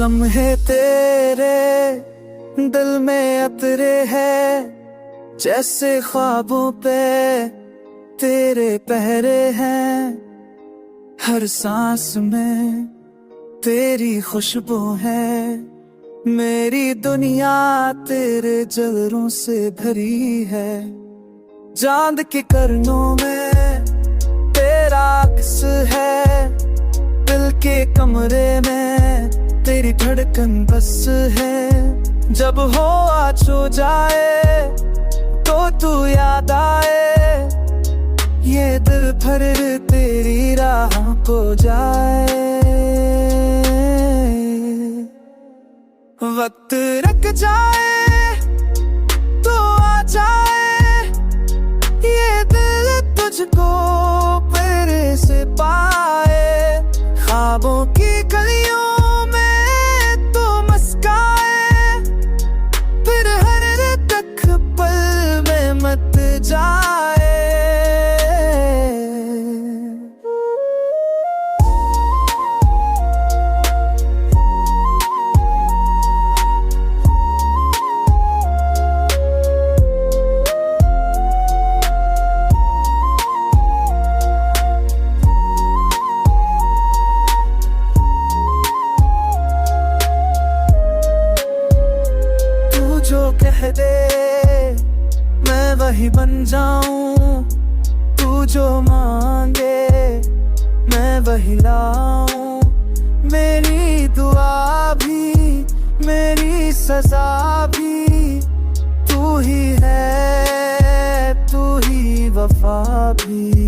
लम्हे तेरे दिल में उतरे हैं, जैसे ख्वाबों पे तेरे पहरे हैं। हर सांस में तेरी खुशबू है, मेरी दुनिया तेरे जलरों से भरी है। चांद के करनों में तेरा अक्स है, दिल के कमरे में तेरी धड़कन बस है। जब हो आज हो जाए तो तू याद आए, ये दिल भर तेरी राह को जाए। वक्त रुक जाए तो आ जाए, ये दिल तुझको फिर से पाए। ख्वाबों की गलियों में तो मुस्काए, फिर हर तक पल में मत जाए। जो कह दे मैं वही बन जाऊं, तू जो मांगे मैं वही लाऊं। मेरी दुआ भी मेरी सजा भी तू ही है, तू ही वफा भी।